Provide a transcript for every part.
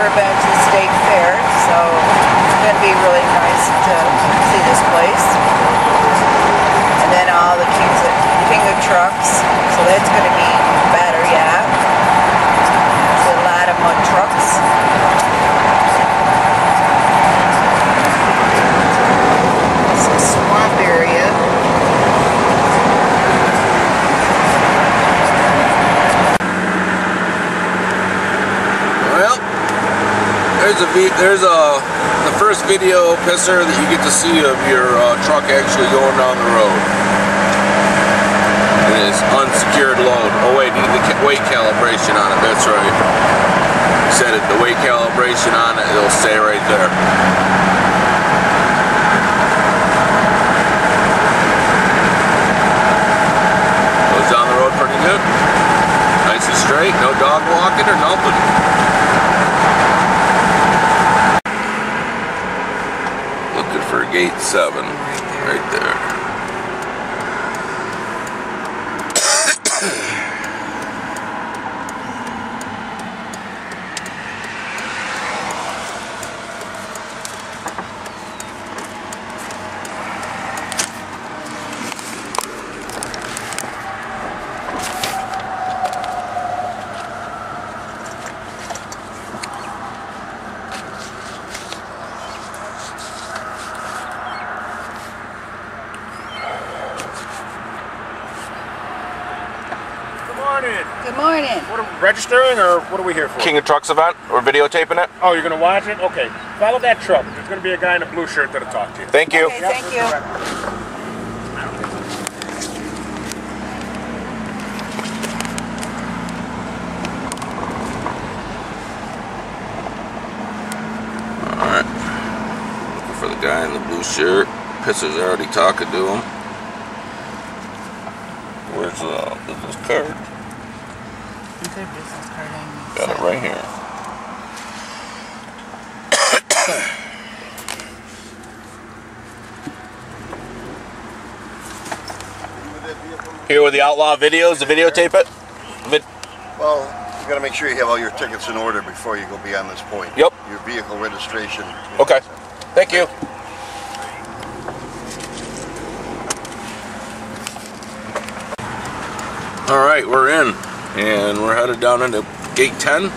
never been to the state fair, so it's going to be really nice to see this place. And then all the king of trucks, so that's going to be better yet. There's a lot of mud trucks. Some swamp area. There's the first video pisser that you get to see of your truck actually going down the road. It is unsecured load. Oh wait, need the weight calibration on it. That's right. Set it the weight calibration on it. It'll stay right there. Goes down the road pretty good. Nice and straight. No dog walking or nothing. For gate 7, right there. Good morning. What are we registering, or what are we here for? King of Trucks event? We're videotaping it? Oh, you're going to watch it? Okay. Follow that truck. There's going to be a guy in a blue shirt that'll talk to you. Thank you. Okay, thank you. Alright. Looking for the guy in the blue shirt. Pisser's already talking to him. Where's the business card? Business card on. Got it right here. Here with the Outlaw Videos, the videotape it? Well, you got to make sure you have all your tickets in order before you go beyond this point. Yep. Your vehicle registration. Okay. Thank you. Alright, we're in. And we're headed down into gate 10.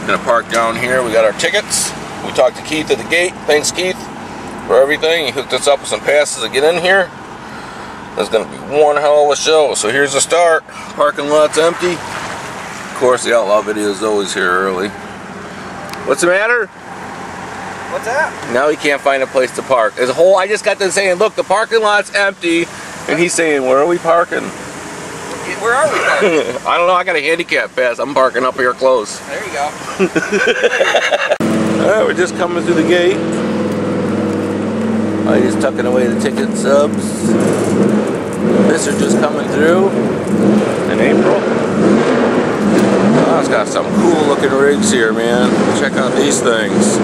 Gonna park down here. We got our tickets. We talked to Keith at the gate. Thanks, Keith, for everything. He hooked us up with some passes to get in here. It's gonna be one hell of a show. So here's the start. Parking lot's empty. Of course, the Outlaw Video is always here early. What's the matter? What's that? Now he can't find a place to park. There's a whole. I just got to saying, look, the parking lot's empty, and he's saying, where are we parking? Where are we parking? I don't know, I got a handicap pass. I'm parking up here close. There you go. Alright, we're just coming through the gate. I'm just tucking away the ticket subs. This is just coming through in April. Oh, it's got some cool looking rigs here, man. Check out these things.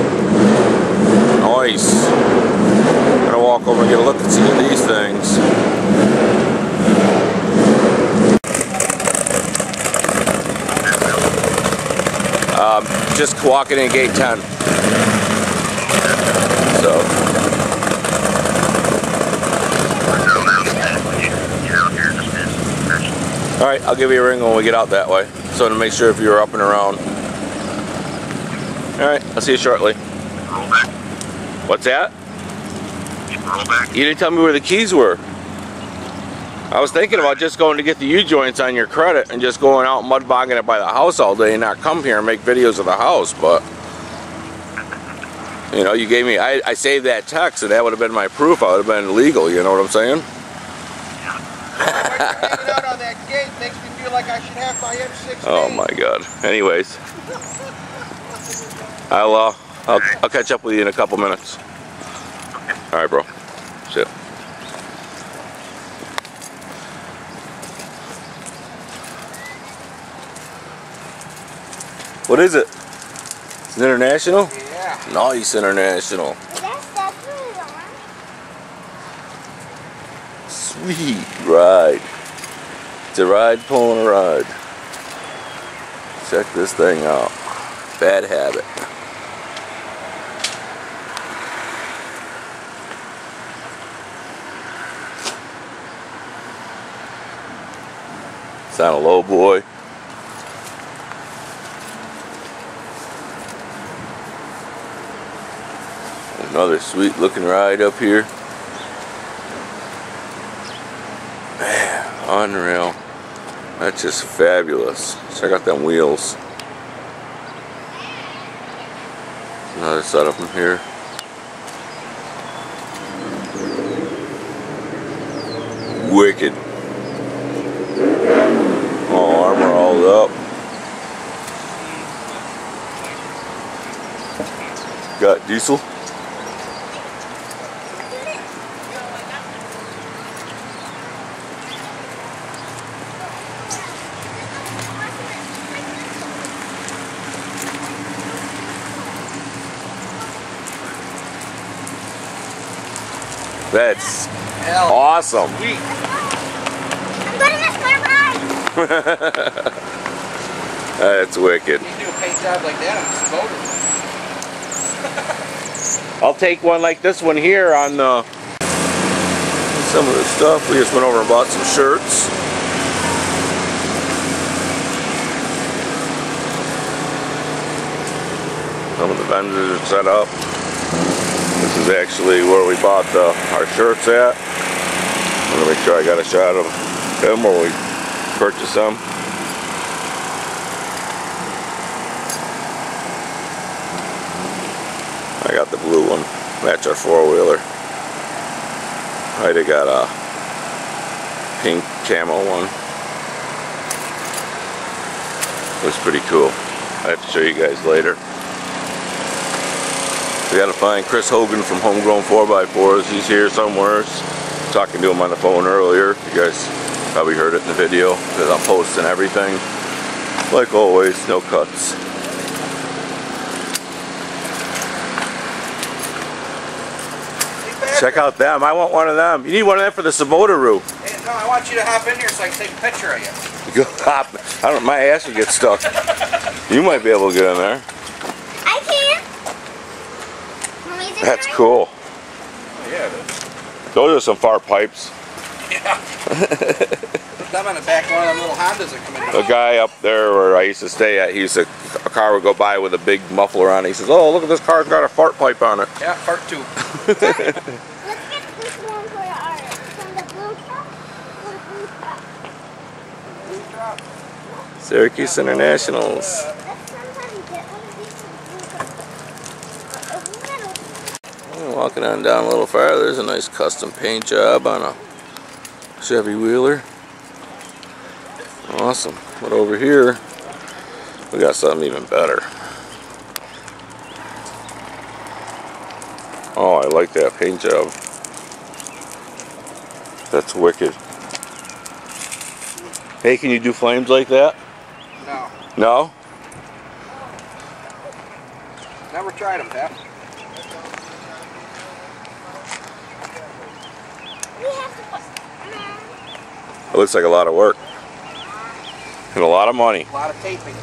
Nice. I'm gonna walk over and get a look and see these things. Just walking in gate 10. So. Alright, I'll give you a ring when we get out that way. So to make sure if you're up and around. Alright, I'll see you shortly. Roll back. What's that? Roll back. You didn't tell me where the keys were. I was thinking about just going to get the U-joints on your credit and just going out mud bogging it by the house all day and not come here and make videos of the house, but you know, you gave me, I saved that text and that would have been my proof. I would have been legal, you know what I'm saying? Hanging out on that gate makes me feel like I should have my M16. Oh my god. Anyways, I'll catch up with you in a couple minutes. Alright, bro. See ya. What is it? It's an international? Yeah. Nice international. Sweet ride. It's a ride pulling a ride. Check this thing out. Bad habit. It's on a low boy. Another sweet looking ride up here. Man, unreal. That's just fabulous. Check out them wheels. Another setup from here. Wicked. Oh, armor all up. Got diesel. That's awesome. Sweet. I'm gonna miss my ride. That's wicked. You do a paint job like that on this motor. I'll take one like this one here on some of the stuff. We just went over and bought some shirts. Some of the vendors are set up. This is actually where we bought our shirts at. I'm gonna make sure I got a shot of them where we purchased them. I got the blue one, match our four-wheeler. I got a pink camo one. Looks pretty cool. I have to show you guys later. We gotta find Chris Hogan from Homegrown 4x4s. He's here somewhere. Talking to him on the phone earlier. You guys probably heard it in the video because I'm posting everything. Like always, no cuts. Check out them. I want one of them. You need one of them for the Sabota roof. Hey, no, I want you to hop in here so I can take a picture of you. Go hop. I don't. My ass would get stuck. You might be able to get in there. I can. That's cool. Yeah, it is. Those are some far pipes. Yeah. Put them on the back of one of them little Hondas that come in. The guy up there where I used to stay at, a car would go by with a big muffler on it. He says, "Oh, look at this car's got a fart pipe on it." Yeah, part two. Let's get this one for our from the blue truck. Blue truck. Syracuse Internationals. Let's sometimes get one of these from blue truck. Walking on down a little farther, there's a nice custom paint job on a Chevy Wheeler. Awesome. But over here, we got something even better. Oh, I like that paint job. That's wicked. Hey, can you do flames like that? No. No? Never tried them, Pap. It looks like a lot of work. And a lot of money. A lot of taping.